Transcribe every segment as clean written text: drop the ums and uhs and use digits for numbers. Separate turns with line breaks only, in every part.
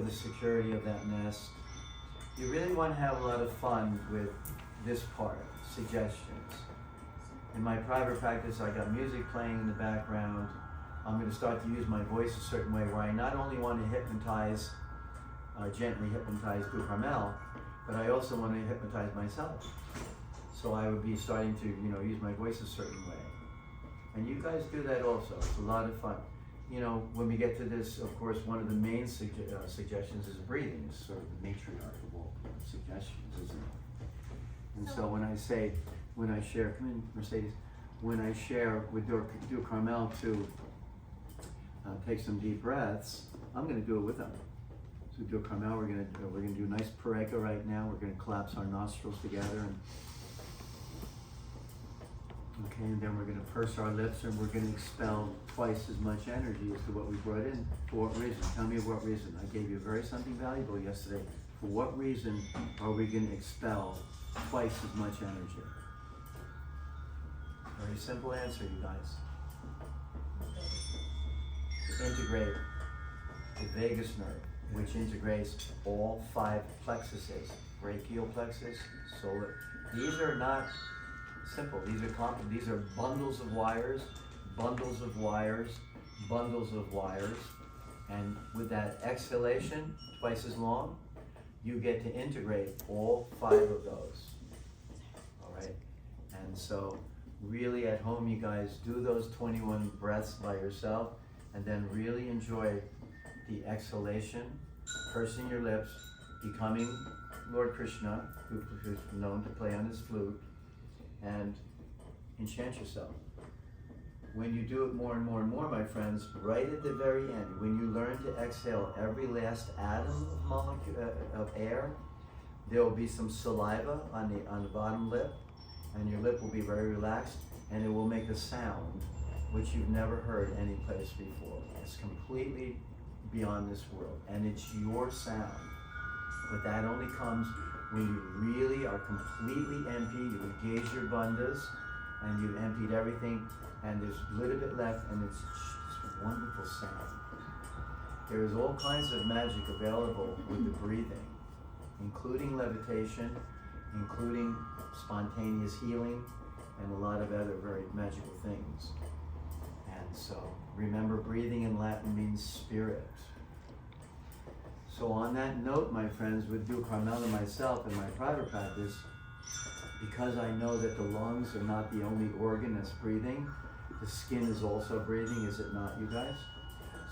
the security of that nest. You really want to have a lot of fun with this part, suggestions. In my private practice, I got music playing in the background. I'm going to start to use my voice a certain way where I not only want to hypnotize, gently hypnotize Du Carmel, but I also want to hypnotize myself. So I would be starting to, use my voice a certain way. And you guys do that also. It's a lot of fun. When we get to this, of course, one of the main suggestions is breathing. It's sort of the matriarch of all suggestions, isn't it? And so when I share, come in, Mercedes, when I share with Du Carmel to take some deep breaths, I'm going to do it with them. So Du Carmel, we're going to do a nice pareka right now. We're going to collapse our nostrils together and then we're going to purse our lips and we're going to expel twice as much energy as to what we brought in. For what reason? Tell me what reason. I gave you something valuable yesterday. For what reason are we going to expel twice as much energy? Very simple answer, you guys. To integrate the vagus nerve, which integrates all 5 plexuses, brachial plexus, solar. These are not simple. These are complex. These are bundles of wires, bundles of wires, bundles of wires. And with that exhalation, twice as long, you get to integrate all 5 of those. All right? And so really at home, you guys do those 21 breaths by yourself and then really enjoy the exhalation, pursing your lips, becoming Lord Krishna, who's known to play on his flute, and enchant yourself. When you do it more and more and more, my friends, right at the very end, when you learn to exhale every last atom of molecule of air, there will be some saliva on the bottom lip, and your lip will be very relaxed, and it will make a sound which you've never heard anyplace before. It's completely beyond this world, and it's your sound. But that only comes when you really are completely empty. You engage your bandhas, and you've emptied everything, and there's a little bit left, and it's just wonderful sound. There is all kinds of magic available with the breathing, including levitation, including spontaneous healing, and a lot of other very magical things. And so, remember, breathing in Latin means spirit. So on that note, my friends, with Du Carmel and myself in my private practice, because I know that the lungs are not the only organ that's breathing, the skin is also breathing, is it not, you guys?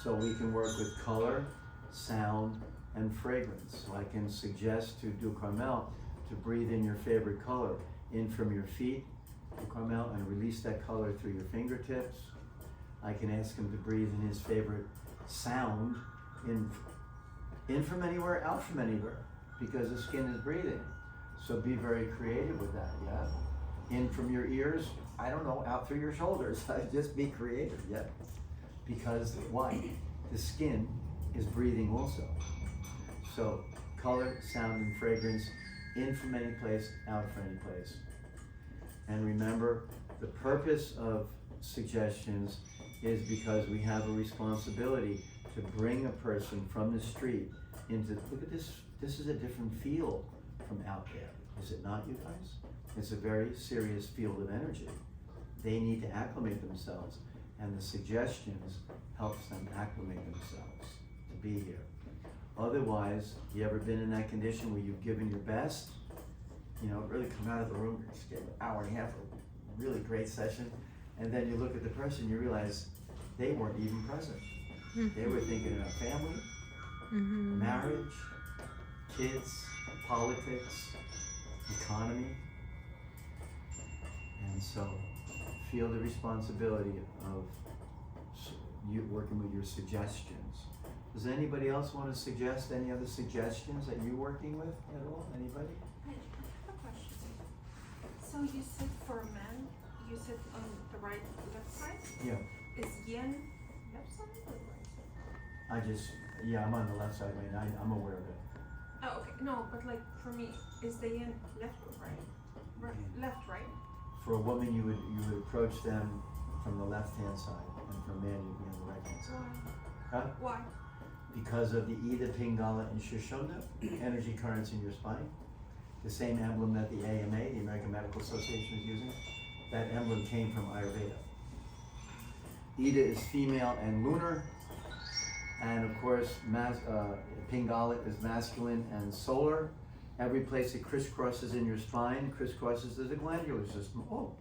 So we can work with color, sound, and fragrance. So I can suggest to Du Carmel to breathe in your favorite color, in from your feet, Du Carmel, and release that color through your fingertips. I can ask him to breathe in his favorite sound, in from anywhere, out from anywhere, because the skin is breathing. So be very creative with that, yeah? In from your ears, I don't know, out through your shoulders. Just be creative, yeah? Because why? The skin is breathing also. So color, sound, and fragrance, in from any place, out from any place. And remember, the purpose of suggestions is because we have a responsibility to bring a person from the street into, look at this is a different field from out there, is it not, you guys? It's a very serious field of energy. They need to acclimate themselves, and the suggestions helps them acclimate themselves to be here. Otherwise, you ever been in that condition where you've given your best, really come out of the room, you just gave an hour and a half of a really great session, and then you look at the person, you realize they weren't even present. They were thinking about family, marriage, kids, politics, economy. And so feel the responsibility of you working with your suggestions. Does anybody else want to suggest any other suggestions that you're working with at all? Anybody?
I have a question. So you said for men, you said on the left side?
Yeah.
Is yin left side or right side?
I'm on the left side right now. I'm aware of it.
Oh, okay. No, but like for me, is the yin left or right? Left, right?
For a woman, you would approach them from the left-hand side, and for a man, you'd be on the right-hand side.
Why?
Huh?
Why?
because of the Ida, Pingala, and Shushumna energy currents in your spine. The same emblem that the AMA, the American Medical Association, is using. That emblem came from Ayurveda. Ida is female and lunar, and of course, Pingala is masculine and solar. Every place it crisscrosses in your spine, crisscrosses is a glandular system. Oh,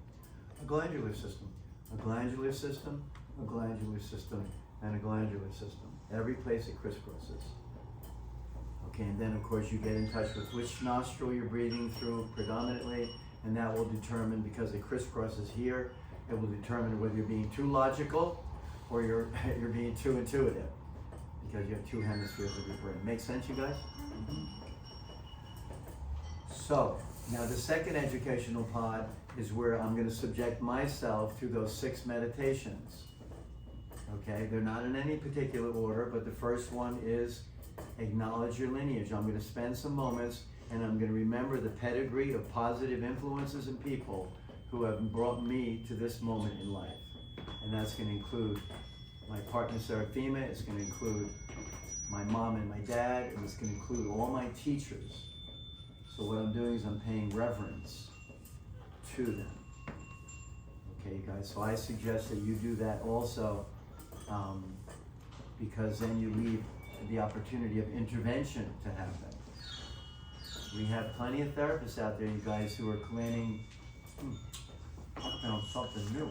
a glandular system. A glandular system, a glandular system, and a glandular system. Every place it crisscrosses. Okay, and then of course you get in touch with which nostril you're breathing through predominantly, and that will determine, because it crisscrosses here, it will determine whether you're being too logical or you're being too intuitive, because you have two hemispheres of your brain. Make sense, you guys? So, now the second educational pod is where I'm going to subject myself to those 6 meditations. Okay, they're not in any particular order, but the first one is acknowledge your lineage. I'm going to spend some moments and I'm going to remember the pedigree of positive influences and people who have brought me to this moment in life. And that's going to include my partner Seraphima, it's going to include my mom and my dad, and it's going to include all my teachers. So what I'm doing is I'm paying reverence to them. Okay, guys, so I suggest that you do that also, because then you leave the opportunity of intervention to happen. We have plenty of therapists out there, you guys, who are claiming, I found something new,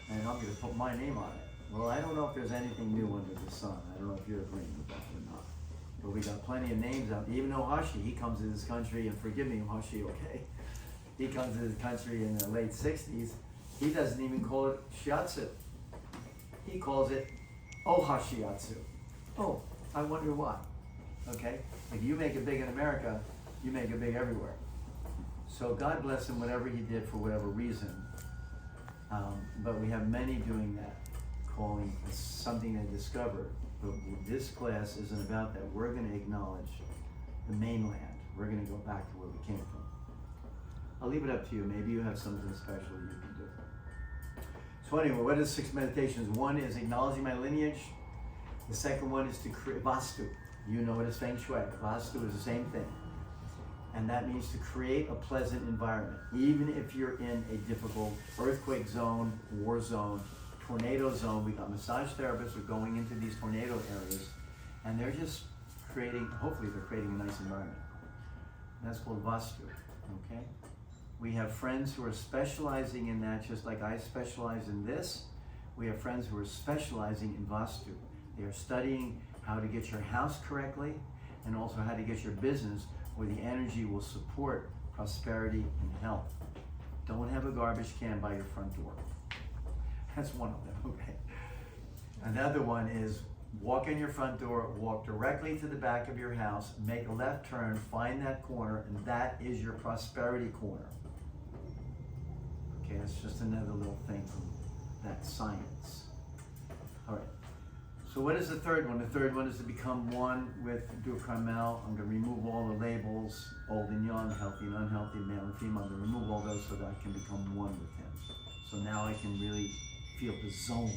and I'm going to put my name on it. Well, I don't know if there's anything new under the sun. I don't know if you're agreeing with that or not. But we got plenty of names out there. Even Ohashi, he comes to this country, and forgive me, Ohashi, okay? He comes to this country in the late 60s. He doesn't even call it shiatsu. He calls it ohashiatsu. Oh, I wonder why. Okay? If you make it big in America, you make it big everywhere. So God bless him, whatever he did for whatever reason. But we have many doing that, calling it something they discovered. But this class isn't about that. We're going to acknowledge the mainland. We're going to go back to where we came from. I'll leave it up to you. Maybe you have something special you can do. So anyway, what are the 6 meditations? One is acknowledging my lineage. The second one is to create Vastu. You know it as Feng Shui. Vastu is the same thing. And that means to create a pleasant environment. Even if you're in a difficult earthquake zone, war zone, tornado zone. We got massage therapists who are going into these tornado areas, and they're just creating, hopefully they're creating a nice environment. And that's called Vastu, okay? We have friends who are specializing in that, just like I specialize in this. We have friends who are specializing in Vastu. They are studying how to get your house correctly, and also how to get your business where the energy will support prosperity and health. Don't have a garbage can by your front door. That's one of them, okay? Another one is walk in your front door, walk directly to the back of your house, make a left turn, find that corner, and that is your prosperity corner. Okay, that's just another little thing from that science. All right, so what is the third one? The third one is to become one with Dur Carmel. I'm going to remove all the labels, old and young, healthy and unhealthy, male and female. I'm going to remove all those so that I can become one with him. So now I can really feel the zone.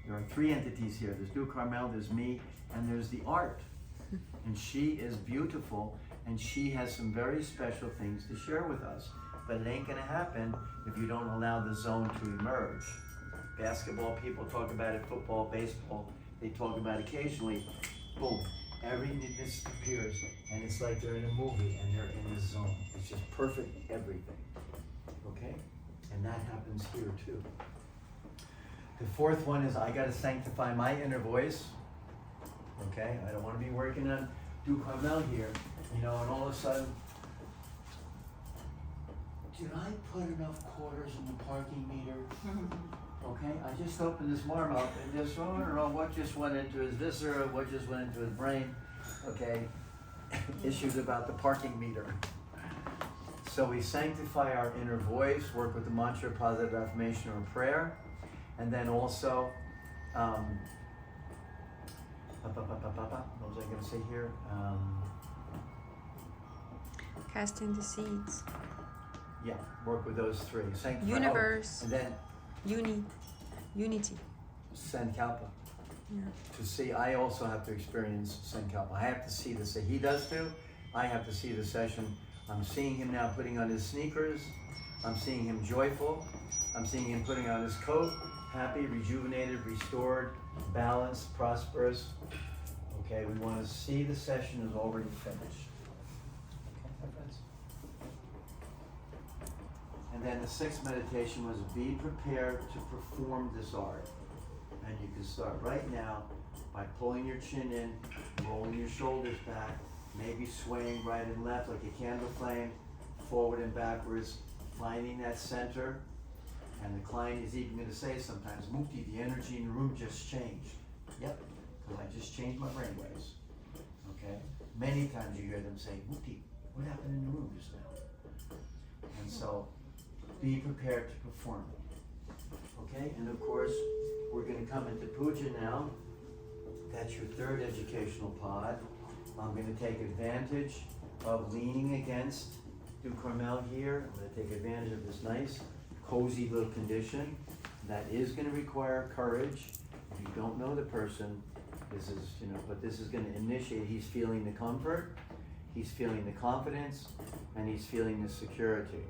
There are 3 entities here. There's Dur Carmel, there's me, and there's the art. And she is beautiful, and she has some very special things to share with us. But it ain't gonna happen if you don't allow the zone to emerge. Basketball people talk about it, football, baseball, they talk about it occasionally. Boom, everything disappears, and it's like they're in a movie and they're in the zone. It's just perfect everything, okay? And that happens here too. The fourth one is I gotta sanctify my inner voice, okay? I don't wanna be working on Dur Carmel here, you know, and all of a sudden, did I put enough quarters in the parking meter? Okay, I just opened this marm up and just, oh, I don't know what just went into his viscera, what just went into his brain, okay? Issues about the parking meter. So we sanctify our inner voice, work with the mantra, positive affirmation, or prayer, and then also, what was I going to say here?
Casting the seeds.
Yeah, work with those 3. Sanctify,
Universe.
and then
Unity.
Sankalpa. To see, I also have to experience Sankalpa. I have to see this. He does too. I have to see the session. I'm seeing him now putting on his sneakers. I'm seeing him joyful. I'm seeing him putting on his coat, happy, rejuvenated, restored, balanced, prosperous. Okay, we want to see the session is already finished. Okay, my friends? And then the sixth meditation was be prepared to perform this art. And you can start right now by pulling your chin in, rolling your shoulders back, maybe swaying right and left like a candle flame, forward and backwards, finding that center. And the client is even going to say sometimes, Mukti, the energy in the room just changed. Yep, because I just changed my brainwaves. Okay? Many times you hear them say, Mukti, what happened in the room just now? And so, be prepared to perform. Okay? And of course, we're going to come into puja now. That's your third educational pod. I'm going to take advantage of leaning against Du Carmel here. I'm going to take advantage of this nice, cozy little condition. That is going to require courage. If you don't know the person, this is, but this is going to initiate. He's feeling the comfort, he's feeling the confidence, and he's feeling the security.